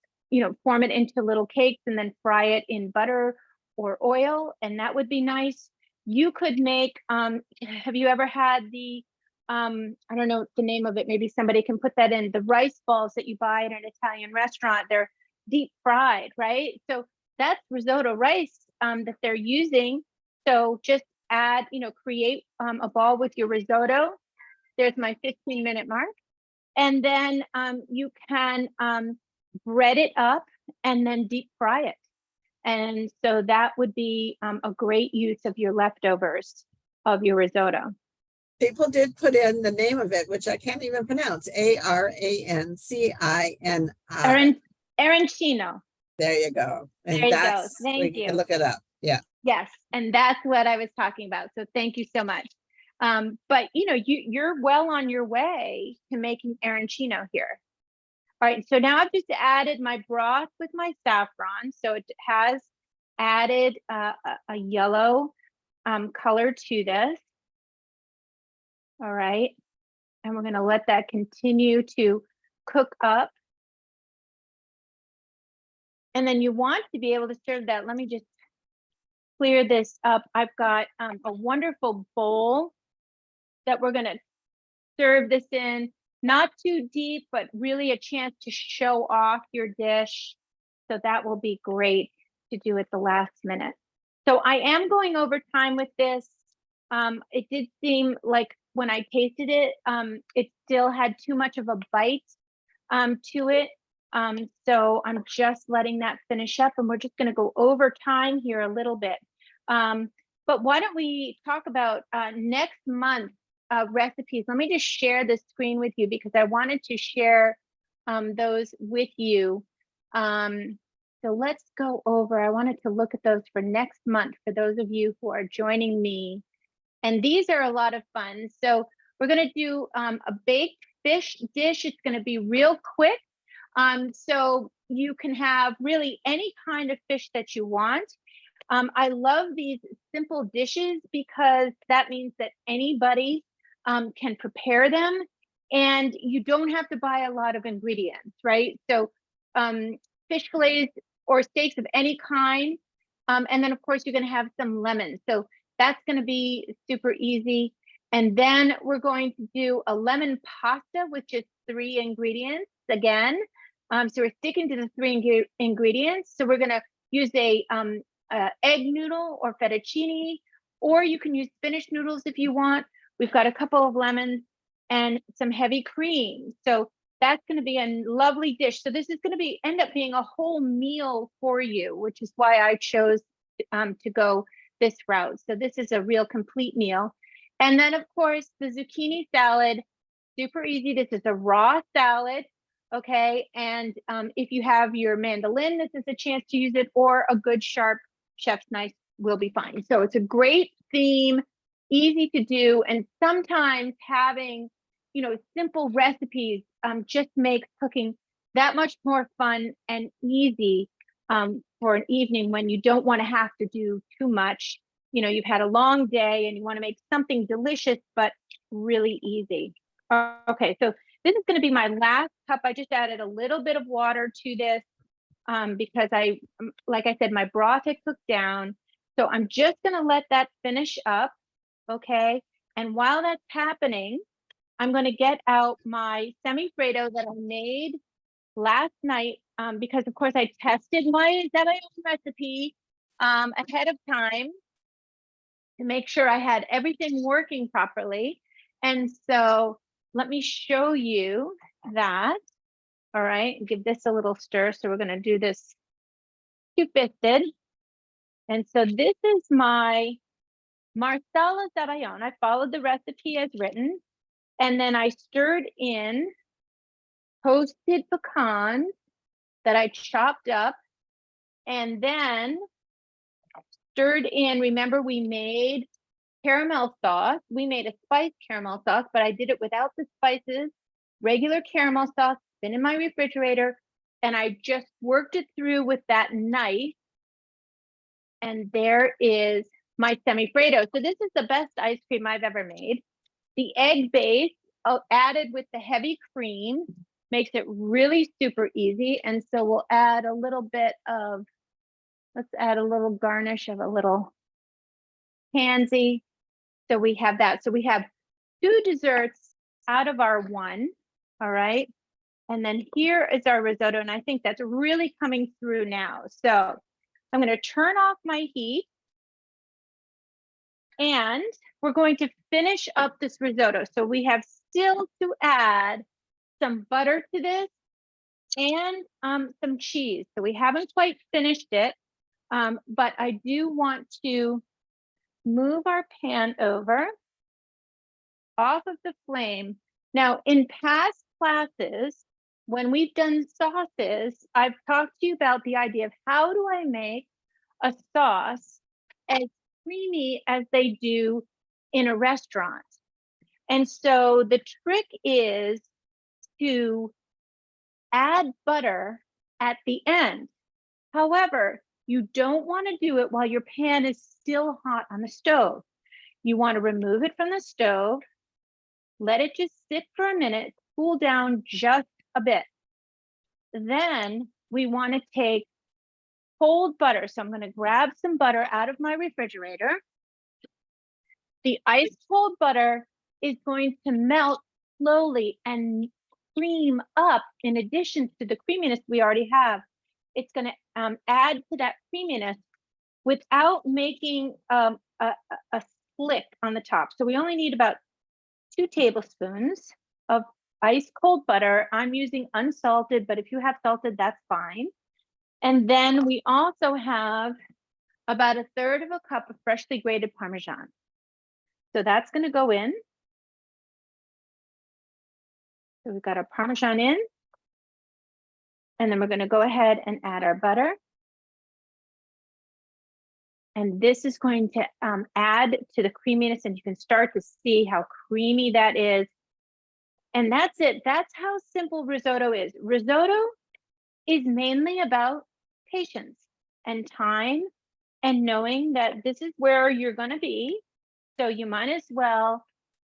form it into little cakes and then fry it in butter or oil. And that would be nice. You could make, have you ever had the, I don't know the name of it, maybe somebody can put that in, the rice balls that you buy at an Italian restaurant, they're deep fried, right? So that's risotto rice that they're using. So just add, create a ball with your risotto. There's my 15-minute mark. And then you can bread it up and then deep fry it. And so that would be a great use of your leftovers of your risotto. People did put in the name of it, which I can't even pronounce. ARANCINI. Arancino. There you go. And there you that's, go. Thank you. Can look it up. Yeah. Yes, and that's what I was talking about. So thank you so much. But you're well on your way to making arancino here. All right, so now I've just added my broth with my saffron. So it has added a yellow color to this. All right, and we're going to let that continue to cook up. And then you want to be able to serve that. Let me just clear this up. I've got a wonderful bowl that we're going to serve this in. Not too deep, but really a chance to show off your dish. So that will be great to do at the last minute. So I am going over time with this. It did seem like when I tasted it, it still had too much of a bite to it. So I'm just letting that finish up, and we're just going to go over time here a little bit. But why don't we talk about next month recipes? Let me just share the screen with you, because I wanted to share those with you. So let's go over. I wanted to look at those for next month for those of you who are joining me. And these are a lot of fun. So we're going to do a baked fish dish. It's going to be real quick. So you can have really any kind of fish that you want. I love these simple dishes because that means that anybody can prepare them, and you don't have to buy a lot of ingredients, right? So fish fillets or steaks of any kind. And then of course you're gonna have some lemons. So that's gonna be super easy. And then we're going to do a lemon pasta with just 3 ingredients again. So we're sticking to the 3 ingredients. So we're gonna use a egg noodle or fettuccine, or you can use spinach noodles if you want. We've got a couple of lemons and some heavy cream. So that's going to be a lovely dish. So this is going to end up being a whole meal for you, which is why I chose to go this route. So this is a real complete meal. And then of course the zucchini salad, super easy. This is a raw salad. Okay. And if you have your mandolin, this is a chance to use it, or a good sharp chef's knife will be fine. So it's a great theme, easy to do. And sometimes having, simple recipes just makes cooking that much more fun and easy for an evening when you don't want to have to do too much. You've had a long day and you want to make something delicious, but really easy. Okay, so this is going to be my last cup. I just added a little bit of water to this because like I said, my broth had cooked down. So I'm just going to let that finish up. Okay. And while that's happening, I'm going to get out my semi-Fredo that I made last night because of course I tested my recipe ahead of time to make sure I had everything working properly. And so let me show you that. All right, give this a little stir. So we're going to do this two-fisted. And so this is my marsala zabaione. I followed the recipe as written. And then I stirred in toasted pecans that I chopped up. And then stirred in, remember we made caramel sauce. We made a spiced caramel sauce, but I did it without the spices. Regular caramel sauce, been in my refrigerator. And I just worked it through with that knife. And there is my semi-Fredo. So this is the best ice cream I've ever made. The egg base added with the heavy cream makes it really super easy. And so we'll add a little bit of, let's add a little garnish of a little pansy. So we have that. So we have 2 desserts out of our 1. All right. And then here is our risotto. And I think that's really coming through now. So I'm going to turn off my heat. And we're going to finish up this risotto. So we have still to add some butter to this and some cheese. So we haven't quite finished it, but I do want to move our pan over off of the flame. Now, in past classes, when we've done sauces, I've talked to you about the idea of how do I make a sauce as creamy as they do in a restaurant. And so the trick is to add butter at the end. However, you don't want to do it while your pan is still hot on the stove. You want to remove it from the stove, let it just sit for a minute, cool down just a bit. Then we want to take cold butter. So I'm going to grab some butter out of my refrigerator. The ice cold butter is going to melt slowly and cream up in addition to the creaminess we already have. It's going to add to that creaminess without making a slick on the top. So we only need about 2 tablespoons of ice cold butter. I'm using unsalted, but if you have salted, that's fine. And then we also have about 1/3 of a cup of freshly grated Parmesan. So that's going to go in. So we've got our Parmesan in. And then we're going to go ahead and add our butter. And this is going to add to the creaminess, and you can start to see how creamy that is. And that's it. That's how simple risotto is. Risotto is mainly about patience and time and knowing that this is where you're going to be. So you might as well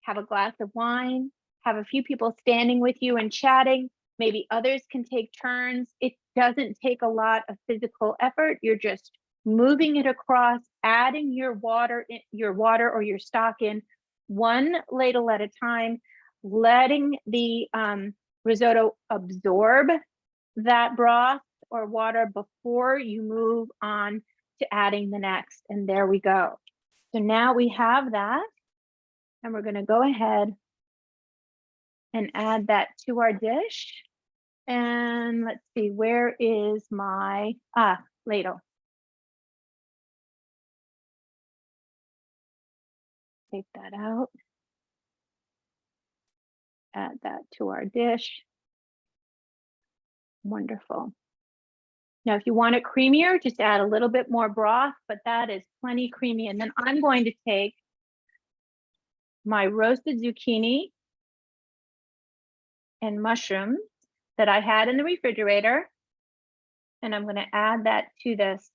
have a glass of wine, have a few people standing with you and chatting. Maybe others can take turns. It doesn't take a lot of physical effort. You're just moving it across, adding your water or your stock in one ladle at a time, letting the risotto absorb that broth or water before you move on to adding the next. And there we go. So now we have that, and we're going to go ahead and add that to our dish. And let's see, where is my ladle? Take that out. Add that to our dish. Wonderful. Now, if you want it creamier, just add a little bit more broth, but that is plenty creamy. And then I'm going to take my roasted zucchini and mushrooms that I had in the refrigerator, and I'm going to add that to this.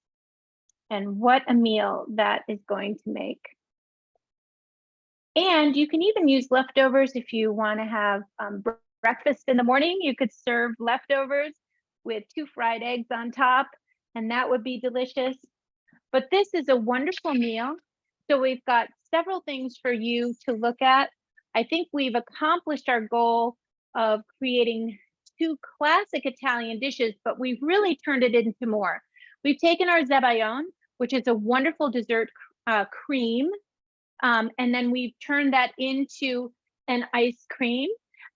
And what a meal that is going to make. And you can even use leftovers if you want to have breakfast in the morning. You could serve leftovers with 2 fried eggs on top, and that would be delicious. But this is a wonderful meal. So we've got several things for you to look at. I think we've accomplished our goal of creating 2 classic Italian dishes, but we've really turned it into more. We've taken our zebayon, which is a wonderful dessert cream, and then we've turned that into an ice cream.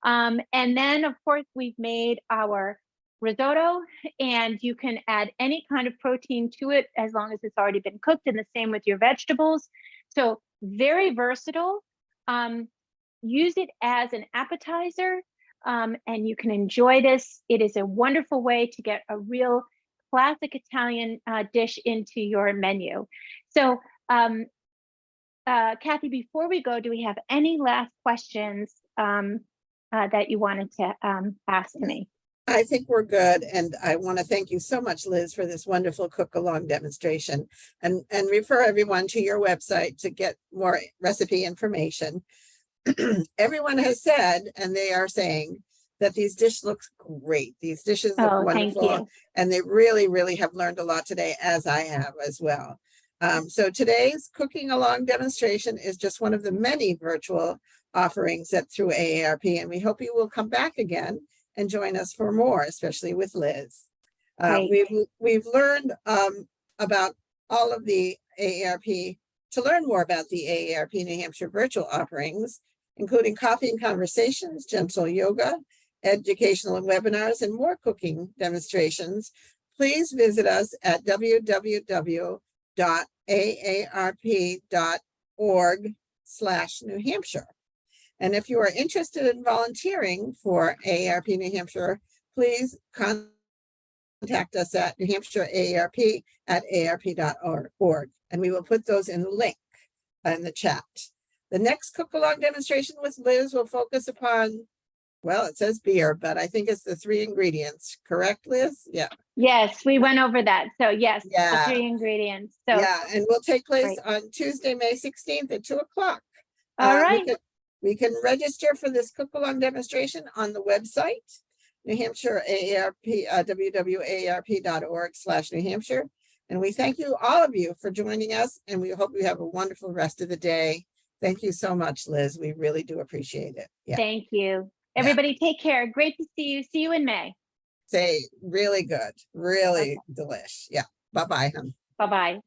And then, of course, we've made our risotto, and you can add any kind of protein to it as long as it's already been cooked, and the same with your vegetables. So very versatile. Use it as an appetizer, and you can enjoy this. It is a wonderful way to get a real classic Italian dish into your menu. So Kathy, before we go, do we have any last questions that you wanted to ask me? I think we're good. And I want to thank you so much, Liz, for this wonderful cook along demonstration, and refer everyone to your website to get more recipe information. Everyone has said, and they are saying, that these dishes look great. These dishes look wonderful. Thank you. And they really, really have learned a lot today, as I have as well. So today's cooking along demonstration is just one of the many virtual offerings through AARP, and we hope you will come back again and join us for more, especially with Liz. We've learned about all of the AARP. To learn more about the AARP New Hampshire virtual offerings, including coffee and conversations, gentle yoga, educational webinars, and more cooking demonstrations, please visit us at www.aarp.org/New Hampshire. And if you are interested in volunteering for AARP New Hampshire, please contact us at newhampshireaarp@aarp.org, and we will put those in the link in the chat. The next cook along demonstration with Liz will focus upon, well, it says beer, but I think it's the 3 ingredients. Correct, Liz? Yeah. Yes, we went over that. So yes, Yeah. the 3 ingredients. So yeah, and will take place great. on Tuesday, May 16th at 2:00. All right. We can register for this cook along demonstration on the website, New Hampshire AARP, www.aarp.org/New Hampshire. And we thank you, all of you, for joining us, and we hope you have a wonderful rest of the day. Thank you so much, Liz. We really do appreciate it. Yeah. Thank you. Everybody take care. Great to see you. See you in May. Say really good, really delish. Yeah. Bye-bye, hon. Bye-bye.